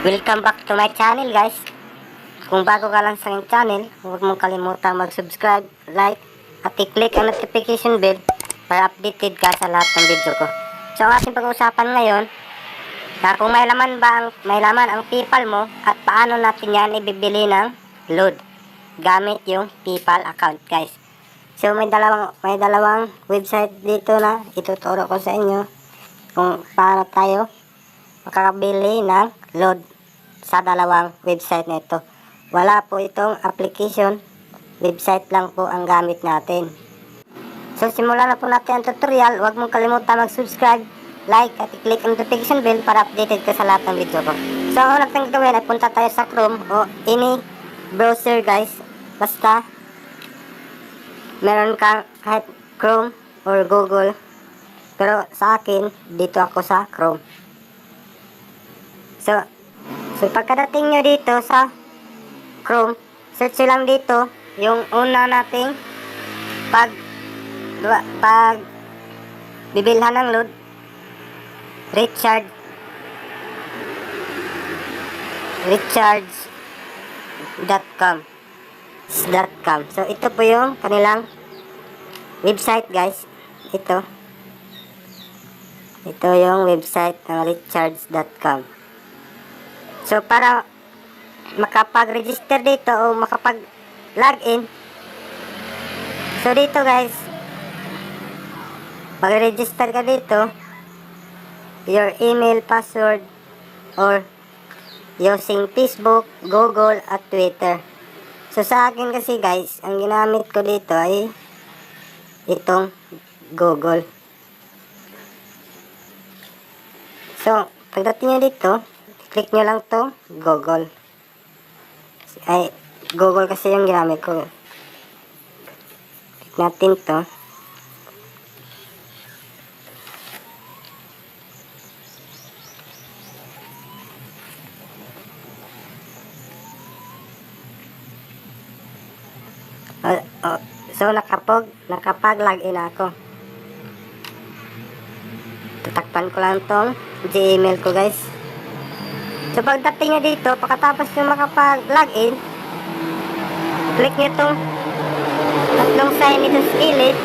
Welcome back to my channel, guys. Kung bago ka lang sa aking channel, huwag mong kalimutan mag-subscribe, like, at i-click ang notification bell para updated ka sa lahat ng video ko. So, ang ating pag-uusapan ngayon, kung may laman ang PayPal mo at paano natin yan ibibili ng load gamit yung PayPal account, guys. So, may dalawang website dito na ituturo ko sa inyo kung paano tayo makakabili ng load sa dalawang website na ito. Wala po itong application, website lang po ang gamit natin. So simulan na po natin ang tutorial. Huwag mong kalimutan mag-subscribe, like at i-click ang notification bell para updated ka sa lahat ng video ko. So ang unang natin gawin ay punta tayo sa Chrome o any browser, guys. Basta meron kang kahit Chrome or Google, pero sa akin dito ako sa Chrome. So pagkadating nyo dito sa Chrome, search lang dito yung una nating pag bibilhan ng load, recharge.com. So ito po yung kanilang website, guys. Ito yung website ng recharge.com. So para makapag-register dito o makapag-login, so dito, guys, mag-register ka dito, your email, password, or using Facebook, Google, at Twitter. So sa akin kasi, guys, ang ginamit ko dito ay itong Google. So pagdating nyo dito, click nyo lang to Google. Ay, Google kasi yung ginamit ko. Click natin to. So nakapag-login ako. Tatakpan ko lang tong Gmail ko, guys. So pagdating nyo dito, pagkatapos nyo makapag-login, click nyo itong tatlong sign nito sa gilid.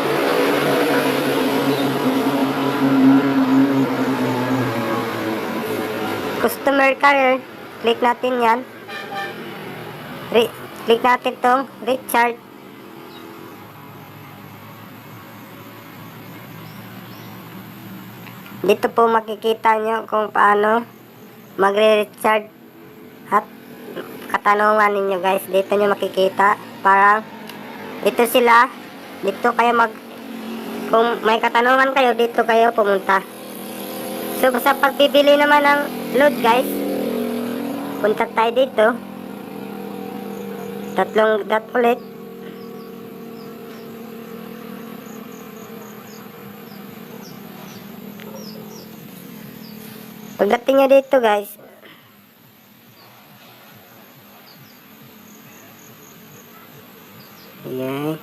Customer care, click natin yan. Click natin itong recharge. Dito po makikita nyo kung paano magre-recharge at katanungan ninyo, guys. Dito nyo makikita, parang ito sila, dito kayo kung may katanungan kayo, dito kayo pumunta. So sa pagbibili naman ng load, guys, punta tayo dito, tatlong dot ulit. Pagdating nyo dito, guys, ayan.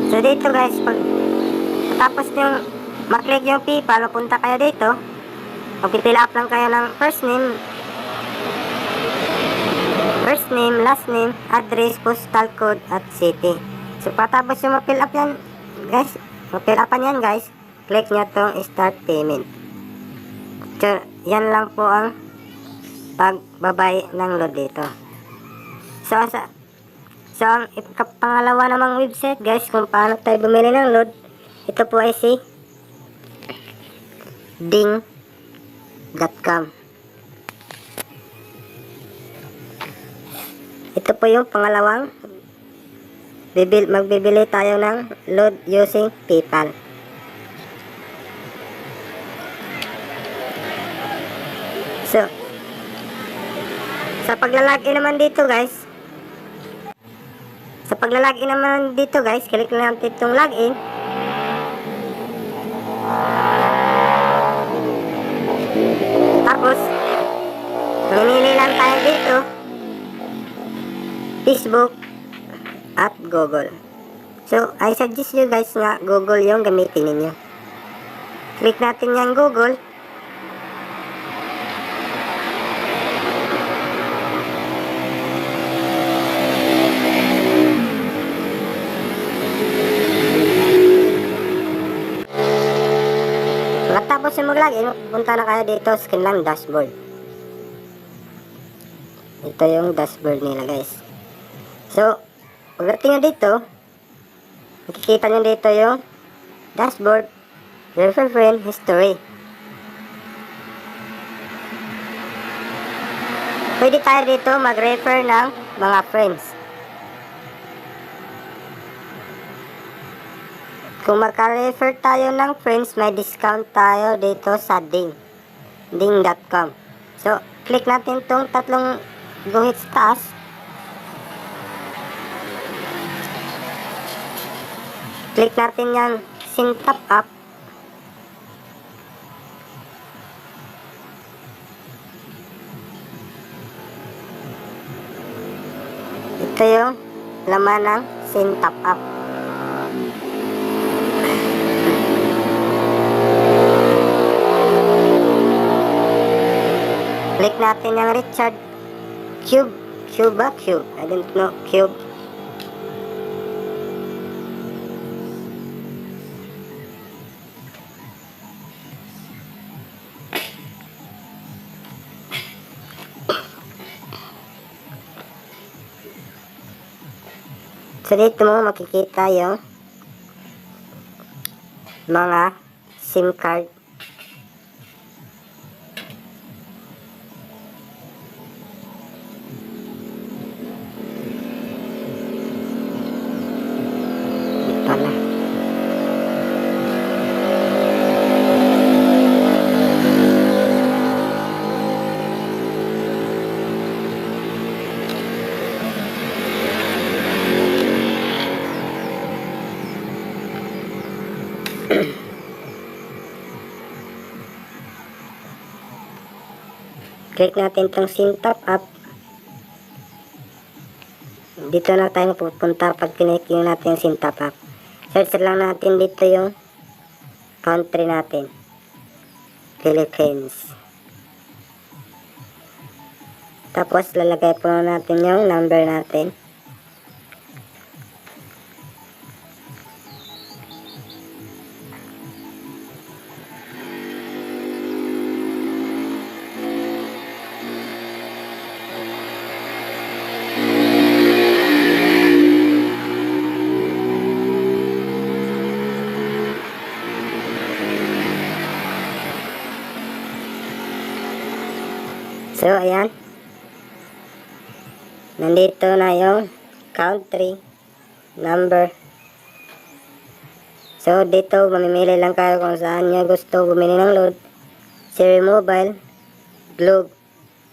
So dito, guys, tapos yung maklik yung PayPal, punta kayo dito, mag-fill up lang kayo ng first name, last name, address, postal code, at city. So patapos yung ma-fill up yan, guys, click nyo tong start payment. So yan lang po ang pagbabay ng load dito. So ang pangalawa namang website, guys, kung paano tayo bumili ng load, ito po ay si ding.com. Ito po yung pangalawang magbibili tayo ng load using PayPal. So sa paglalagin naman dito, guys, click lang natin itong login. Tapos mamili lang tayo dito Facebook, at Google. So, I suggest you guys nga Google yung gamitin ninyo. Click natin yung Google. Pagkatapos yung mag-login, punta na kayo dito sa kanilang dashboard. Ito yung dashboard nila guys. So, pagdating nyo dito, makikita nyo dito yung dashboard, refer friend, history. Pwede tayo dito mag-refer ng mga friends. Kung magka-refer tayo ng friends, may discount tayo dito sa ding.com. So, click natin tong tatlong guhit sa taas. Click natin yung Sync Top Up. Ito yung laman ng Sync Top Up. Click natin yung Richard Cube. Cube. I don't know. Cube. So, dito mo makikita yung mga SIM card. Pala. Click natin itong SIM Top Up. Dito na tayo pupunta pag click natin yung SIM Top Up. Search lang natin dito yung country natin. Philippines. Tapos lalagay po natin yung number natin. So, ayan. Nandito na yung country, number. So, dito, mamimili lang kayo kung saan nyo gusto bumili ng load. Siri Mobile, Globe,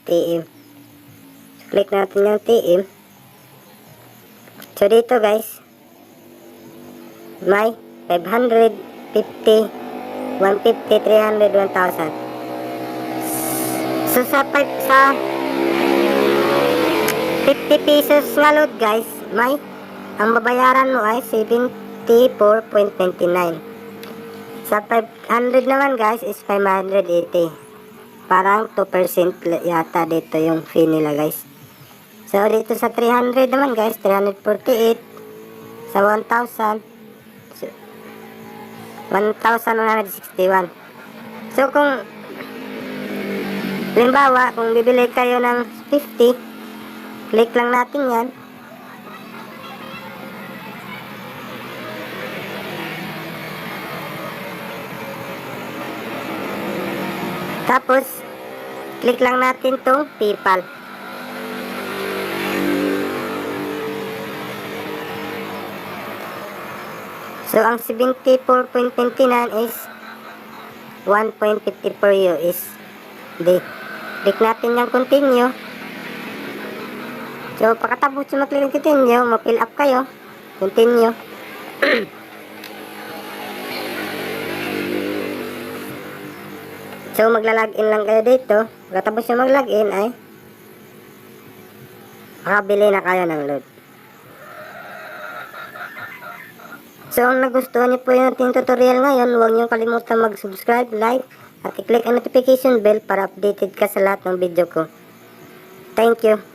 TM. So, click natin yung TM. So, dito guys, may 550, 150, 300, 1,000. So, sa 50 pesos nga load guys, may ang babayaran mo ay 74.29. Sa 500 naman guys is 580. Parang 2% yata dito yung fee nila guys. So, dito sa 300 naman guys, 348. Sa 1,000, 1,161. So, kung halimbawa, kung bibili kayo ng 50, click lang natin yan. Tapos, click lang natin tong PayPal. So, ang 74.29 is 1.54 USD. Click natin yung continue. So, pagkatapos yung mag-click continue, ma-fill up kayo. Continue. So, magla-login lang kayo dito. Pagkatapos yung mag-login ay makabili na kayo ng load. So, kung nagustuhan niyo po yung ating tutorial ngayon, huwag niyo kalimutan mag-subscribe, like, at i-click ang notification bell para updated ka sa lahat ng video ko. Thank you.